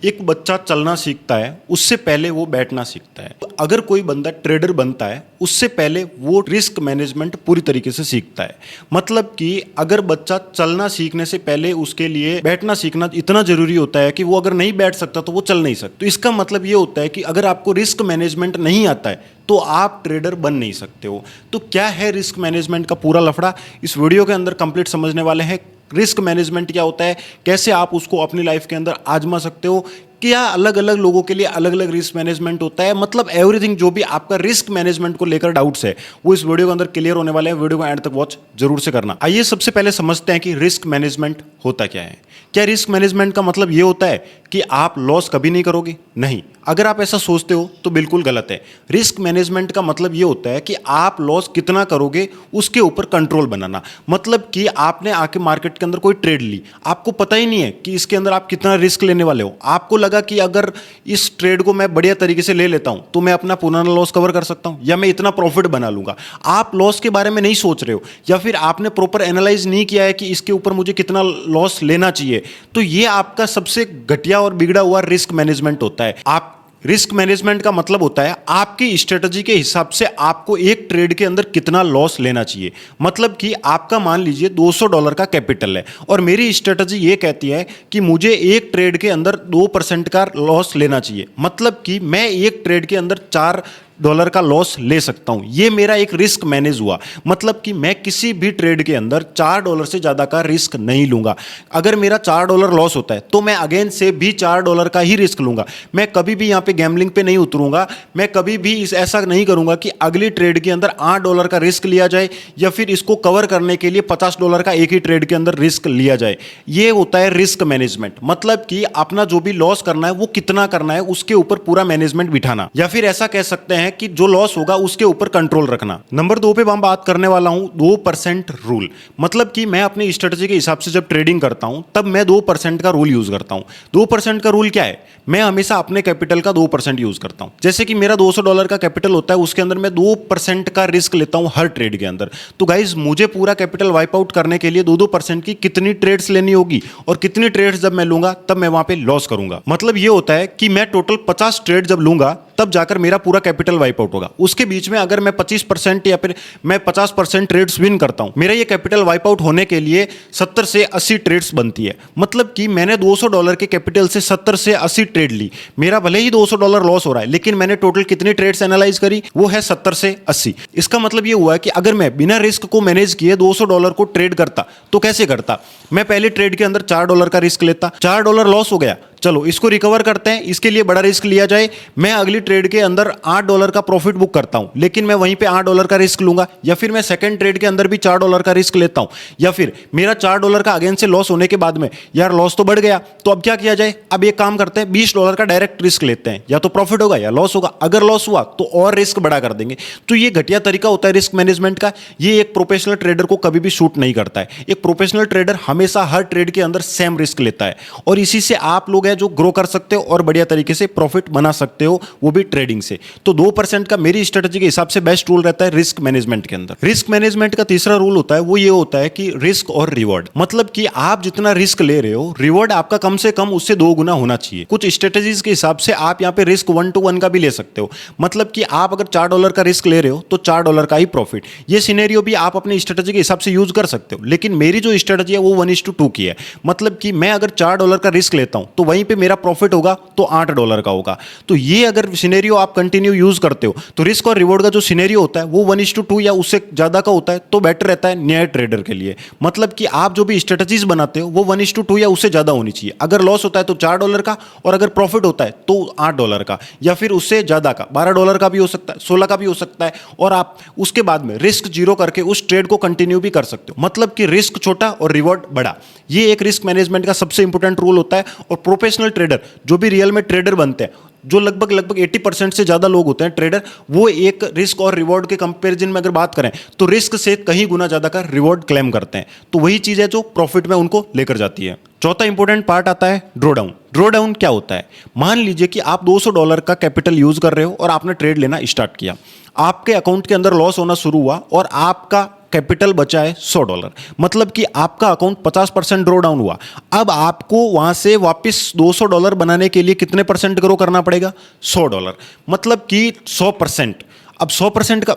एक बच्चा चलना सीखता है उससे पहले वो बैठना सीखता है। अगर कोई बंदा ट्रेडर बनता है उससे पहले वो रिस्क मैनेजमेंट पूरी तरीके से सीखता है। मतलब कि अगर बच्चा चलना सीखने से पहले उसके लिए बैठना सीखना इतना जरूरी होता है कि वो अगर नहीं बैठ सकता तो वो चल नहीं सकता। तो इसका मतलब ये होता है कि अगर आपको रिस्क मैनेजमेंट नहीं आता है तो आप ट्रेडर बन नहीं सकते हो। तो क्या है रिस्क मैनेजमेंट का पूरा लफड़ा, इस वीडियो के अंदर कंप्लीट समझने वाले हैं। रिस्क मैनेजमेंट क्या होता है, कैसे आप उसको अपनी लाइफ के अंदर आजमा सकते हो, क्या अलग अलग लोगों के लिए अलग अलग रिस्क मैनेजमेंट होता है। मतलब एवरीथिंग जो भी आपका रिस्क मैनेजमेंट को लेकर डाउट्स है वो इस वीडियो के अंदर क्लियर होने वाले हैं। वीडियो को एंड तक वॉच जरूर से करना। आइए सबसे पहले समझते हैं कि रिस्क मैनेजमेंट होता क्या है। क्या रिस्क मैनेजमेंट का मतलब ये होता है कि आप लॉस कभी नहीं करोगे? नहीं, अगर आप ऐसा सोचते हो तो बिल्कुल गलत है। रिस्क मैनेजमेंट का मतलब ये होता है कि आप लॉस कितना करोगे उसके ऊपर कंट्रोल बनाना। मतलब कि आपने आके मार्केट के अंदर कोई ट्रेड ली, आपको पता ही नहीं है कि इसके अंदर आप कितना रिस्क लेने वाले हो। आपको लगा कि अगर इस ट्रेड को मैं बढ़िया तरीके से ले लेता हूं तो मैं अपना पुराना लॉस कवर कर सकता हूं या मैं इतना प्रॉफिट बना लूंगा। आप लॉस के बारे में नहीं सोच रहे हो या फिर आपने प्रॉपर एनालाइज नहीं किया है कि इसके ऊपर मुझे कितना लॉस लेना चाहिए। तो ये आपका सबसे घटिया और बिगड़ा हुआ रिस्क मैनेजमेंट होता है। आप रिस्क मैनेजमेंट का मतलब होता है आपकी स्ट्रेटजी के हिसाब से आपको एक ट्रेड के अंदर कितना लॉस लेना चाहिए। मतलब कि आपका मान लीजिए $200 का कैपिटल है और मेरी स्ट्रेटजी ये कहती है कि मुझे एक ट्रेड के अंदर 2% का लॉस लेना चाहिए। मतलब कि मैं एक ट्रेड के अंदर $4 का लॉस ले सकता हूं। यह मेरा एक रिस्क मैनेज हुआ। मतलब कि मैं किसी भी ट्रेड के अंदर $4 से ज्यादा का रिस्क नहीं लूंगा। अगर मेरा $4 लॉस होता है तो मैं अगेन से भी $4 का ही रिस्क लूंगा। मैं कभी भी यहां पे गैम्बलिंग पे नहीं उतरूंगा। मैं कभी भी ऐसा नहीं करूंगा कि अगली ट्रेड के अंदर $8 का रिस्क लिया जाए या फिर इसको कवर करने के लिए $50 का एक ही ट्रेड के अंदर रिस्क लिया जाए। यह होता है रिस्क मैनेजमेंट। मतलब कि अपना जो भी लॉस करना है वो कितना करना है उसके ऊपर पूरा मैनेजमेंट बिठाना, या फिर ऐसा कह सकते हैं कि जो लॉस होगा उसके ऊपर कंट्रोल रखना। नंबर 2 पे मैं बात करने वाला हूं 2% रूल। मतलब कि मैं अपनी स्ट्रेटजी के हिसाब से जब ट्रेडिंग करता हूं तब मैं 2% का रूल यूज करता हूं। 2% का रूल क्या है? मैं हमेशा अपने कैपिटल का 2% यूज करता हूं। जैसे कि मेरा $200 का कैपिटल होता है, उसके अंदर मैं 2% का रिस्क लेता हूं हर ट्रेड के अंदर। तो गाइज मुझे पूरा कैपिटल वाइप आउट करने के लिए 2% की कितनी ट्रेड्स लेनी होगी और कितनी ट्रेड्स जब मैं लूंगा तब मैं वहां पे लॉस करूंगा। मतलब ये होता है कि मैं टोटल 50 ट्रेड जब लूंगा तब जाकर मेरा पूरा कैपिटल वाइप आउट होगा। उसके बीच में अगर मैं 25% या फिर मैं 50% ट्रेड्स विन करता हूं, मेरा ये कैपिटल वाइप आउट होने के लिए 70 से 80 ट्रेड्स बनती है। मतलब कि मैंने $200 के कैपिटल से 70 से 80 ट्रेड ली। मेरा भले ही $200 लॉस हो रहा है लेकिन मैंने टोटल कितनी ट्रेड्स एनालाइज करी, वो है 70 से 80। इसका मतलब ये हुआ है कि अगर मैं बिना रिस्क को मैनेज किए $200 को ट्रेड करता तो कैसे करता? मैं पहले ट्रेड के अंदर $4 का रिस्क लेता, $4 लॉस हो गया, चलो इसको रिकवर करते हैं, इसके लिए बड़ा रिस्क लिया जाए। मैं अगली ट्रेड के अंदर $8 का प्रॉफिट बुक करता हूं लेकिन मैं वहीं पे $8 का रिस्क लूंगा। या फिर मैं सेकंड ट्रेड के अंदर भी $4 का रिस्क लेता हूं। या फिर मेरा $4 का अगेन से लॉस होने के बाद में यार लॉस तो बढ़ गया, तो अब क्या किया जाए? अब एक काम करते हैं, $20 का डायरेक्ट रिस्क लेते हैं, या तो प्रॉफिट होगा या लॉस होगा। अगर लॉस हुआ तो और रिस्क बढ़ा कर देंगे। तो ये घटिया तरीका होता है रिस्क मैनेजमेंट का। ये एक प्रोफेशनल ट्रेडर को कभी भी सूट नहीं करता है। एक प्रोफेशनल ट्रेडर हमेशा हर ट्रेड के अंदर सेम रिस्क लेता है और इसी से आप लोग हैं जो ग्रो कर सकते हो और बढ़िया तरीके से प्रॉफिट बना सकते हो, वो भी ट्रेडिंग से। तो 2% का मेरी स्ट्रेटजी के हिसाब से बेस्ट रूल रहता है रिस्क मैनेजमेंट के अंदर। रिस्क मैनेजमेंट का तीसरा रूल होता है वो ये होता है कि रिस्क और रिवॉर्ड। मतलब कि आप जितना रिस्क ले रहे हो रिवॉर्ड आपका कम से कम उससे 2 गुना होना चाहिए। कुछ स्ट्रेटजीज के हिसाब से आप यहाँ पे रिस्क 1-to-1 का भी ले सकते हो। मतलब कि आप अगर $4 का रिस्क ले रहे हो तो $4 का ही प्रॉफिट। ये सिनेरियो भी आप अपनी स्ट्रेटजी के हिसाब से यूज कर सकते हो, लेकिन मेरी जो स्ट्रेटजी है वो 1:2 की है। मतलब कि मैं अगर $4 का रिस्क लेता हूं तो वहीं पे मेरा प्रॉफिट होगा तो $8 का होगा। तो ये अगर सिनेरियो आप कंटिन्यू यूज करते हो तो रिस्क और रिवॉर्ड का जो सिनेरियो होता है वो 1:2 या उससे ज्यादा का होता है तो बेटर रहता है नए ट्रेडर के लिए। मतलब कि आप जो भी स्ट्रेटजीज बनाते हो वो 1:2 या उससे ज्यादा होनी चाहिए। अगर लॉस होता है तो $4 का और अगर प्रॉफिट होता है तो $8 का या फिर उससे ज्यादा का, $12 का भी हो सकता है, 16 का भी हो सकता है। और आप उसके बाद में रिस्क 0 करके उस ट्रेड को कंटिन्यू भी कर सकते हो। मतलब कि रिस्क छोटा और रिवॉर्ड बड़ा। ये एक रिस्क मैनेजमेंट का सबसे इंपॉर्टेंट रूल होता है। और प्रोफेशनल ट्रेडर जो भी रियल में ट्रेडर बनते हैं, जो लगभग 80% से ज्यादा लोग होते हैं ट्रेडर, वो एक रिस्क और रिवॉर्ड के कंपैरिजन में अगर बात करें तो रिस्क से कहीं गुना ज्यादा का रिवॉर्ड क्लेम करते हैं। तो वही चीज है जो प्रॉफिट में उनको लेकर जाती है। चौथा इंपॉर्टेंट पार्ट आता है ड्रॉ डाउन। ड्रॉ डाउन क्या होता है? मान लीजिए कि आप $200 का कैपिटल यूज कर रहे हो और आपने ट्रेड लेना स्टार्ट किया। आपके अकाउंट के अंदर लॉस होना शुरू हुआ और आपका कैपिटल बचा है $100, मतलब कि आपका अकाउंट 50% ड्रॉ डाउन हुआ। अब आपको वहां से वापस $200 बनाने के लिए कितने परसेंट ग्रो करना पड़ेगा? $100, मतलब कि 100%। अब 100% का,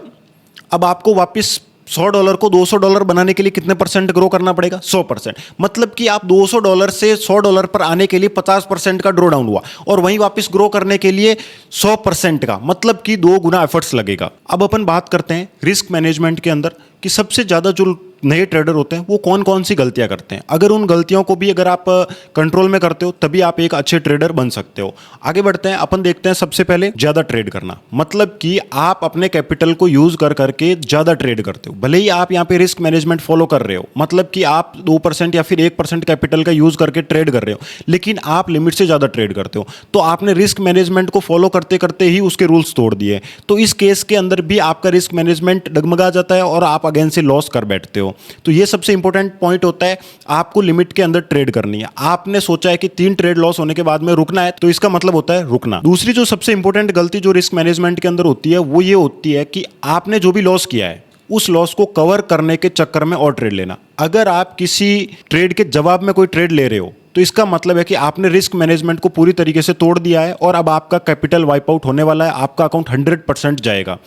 अब आपको वापस $100 को $200 बनाने के लिए कितने परसेंट ग्रो करना पड़ेगा? 100%, मतलब कि आप $200 से $100 पर आने के लिए 50% का ड्रॉ डाउन हुआ, और वहीं वापस ग्रो करने के लिए 100% का, मतलब कि 2 गुना एफर्ट्स लगेगा। अब अपन बात करते हैं रिस्क मैनेजमेंट के अंदर कि सबसे ज़्यादा जो नए ट्रेडर होते हैं वो कौन कौन सी गलतियां करते हैं। अगर उन गलतियों को भी अगर आप कंट्रोल में करते हो तभी आप एक अच्छे ट्रेडर बन सकते हो। आगे बढ़ते हैं, अपन देखते हैं सबसे पहले ज़्यादा ट्रेड करना, मतलब कि आप अपने कैपिटल को यूज कर करके ज़्यादा ट्रेड करते हो। भले ही आप यहाँ पे रिस्क मैनेजमेंट फॉलो कर रहे हो, मतलब कि आप 2% या फिर 1% कैपिटल का यूज करके ट्रेड कर रहे हो, लेकिन आप लिमिट से ज़्यादा ट्रेड करते हो, तो आपने रिस्क मैनेजमेंट को फॉलो करते करते ही उसके रूल्स तोड़ दिए। तो इस केस के अंदर भी आपका रिस्क मैनेजमेंट डगमगा जाता है और आप अगेन से लॉस कर बैठते हो। तो ये सबसे इंपॉर्टेंट पॉइंट होता है, आपको लिमिट के अंदर ट्रेड करनी है। आपने सोचा है कि 3 ट्रेड लॉस होने के बाद में रुकना है, तो इसका मतलब होता है रुकना। दूसरी जो सबसे इंपॉर्टेंट गलती जो रिस्क मैनेजमेंट के अंदर होती है वो ये होती है कि आपने जो भी लॉस किया है उस लॉस को कवर करने के चक्कर में और ट्रेड लेना। अगर आप किसी ट्रेड के जवाब में कोई ट्रेड ले रहे हो तो इसका मतलब है कि आपने रिस्क मैनेजमेंट को पूरी तरीके से तोड़ दिया है और अब आपका कैपिटल वाइप आउट होने वाला है, आपका अकाउंट 100% जाएगा।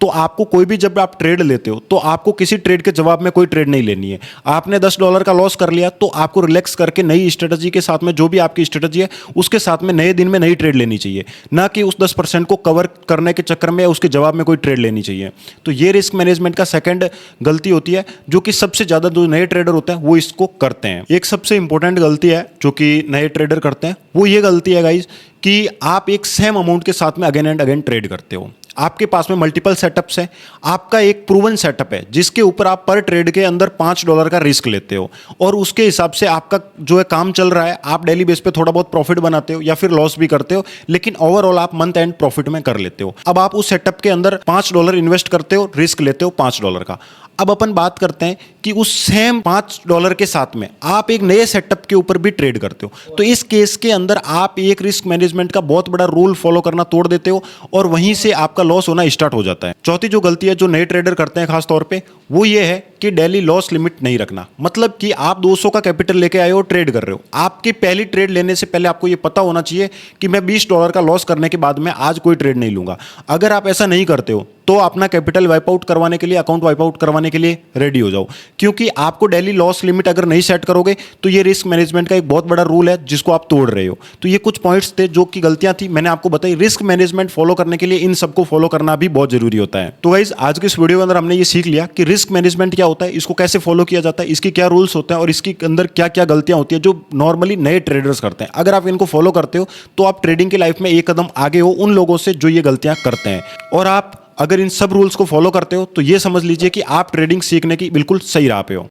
तो आपको कोई भी, जब आप ट्रेड लेते हो तो आपको किसी ट्रेड के जवाब में कोई ट्रेड नहीं लेनी है। आपने $10 का लॉस कर लिया तो आपको रिलैक्स करके नई स्ट्रेटजी के साथ में, जो भी आपकी स्ट्रेटजी है उसके साथ में नए दिन में नई ट्रेड लेनी चाहिए, ना कि उस 10% को कवर करने के चक्कर में या उसके जवाब में कोई ट्रेड लेनी चाहिए। तो ये रिस्क मैनेजमेंट का सेकंड गलती होती है, जो कि सबसे ज़्यादा जो नए ट्रेडर होते हैं वो इसको करते हैं। एक सबसे इंपॉर्टेंट गलती है जो कि नए ट्रेडर करते हैं, वो ये गलती है गाइज कि आप एक सेम अमाउंट के साथ में अगेन एंड अगेन ट्रेड करते हो। आपके पास में मल्टीपल सेटअप्स हैं, आपका एक प्रूवन सेटअप है जिसके ऊपर आप पर ट्रेड के अंदर $5 का रिस्क लेते हो और उसके हिसाब से आपका जो है काम चल रहा है। आप डेली बेस पे थोड़ा बहुत प्रॉफिट बनाते हो या फिर लॉस भी करते हो, लेकिन ओवरऑल आप मंथ एंड प्रॉफिट में कर लेते हो। अब आप उस सेटअप के अंदर $5 इन्वेस्ट करते हो, रिस्क लेते हो $5 का। अब अपन बात करते हैं कि उस सेम $5 के साथ में आप एक नए सेटअप के ऊपर भी ट्रेड करते हो, तो इस केस के अंदर आप एक रिस्क मैनेजमेंट का बहुत बड़ा रूल फॉलो करना तोड़ देते हो और वहीं से आपका लॉस होना स्टार्ट हो जाता है। चौथी जो गलती है जो नए ट्रेडर करते हैं खास तौर पे, वो ये है कि डेली लॉस लिमिट नहीं रखना। मतलब कि आप 200 का कैपिटल लेके आए हो, ट्रेड कर रहे हो, आपकी पहली ट्रेड लेने से पहले आपको ये पता होना चाहिए कि मैं $20 का लॉस करने के बाद में आज कोई ट्रेड नहीं लूंगा। अगर आप ऐसा नहीं करते हो तो अपना कैपिटल वाइप आउट करवाने के लिए, अकाउंट वाइप आउट करवाने के लिए रेडी हो जाओ, क्योंकि आपको डेली लॉस लिमिट अगर नहीं सेट करोगे तो ये रिस्क मैनेजमेंट का एक बहुत बड़ा रूल है जिसको आप तोड़ रहे हो। तो ये कुछ पॉइंट्स थे जो कि गलतियां थी, मैंने आपको बताई। रिस्क मैनेजमेंट फॉलो करने के लिए इन सबको फॉलो करना भी बहुत जरूरी होता है। तो गाइस, आज के इस वीडियो के अंदर हमने ये सीख लिया कि रिस्क मैनेजमेंट क्या होता है, इसको कैसे फॉलो किया जाता है, इसके क्या रूल्स होते हैं और इसके अंदर क्या क्या गलतियां होती है जो नॉर्मली नए ट्रेडर्स करते हैं। अगर आप इनको फॉलो करते हो तो आप ट्रेडिंग की लाइफ में एक कदम आगे हो उन लोगों से जो ये गलतियां करते हैं। और आप अगर इन सब रूल्स को फॉलो करते हो तो ये समझ लीजिए कि आप ट्रेडिंग सीखने की बिल्कुल सही राह पे हो।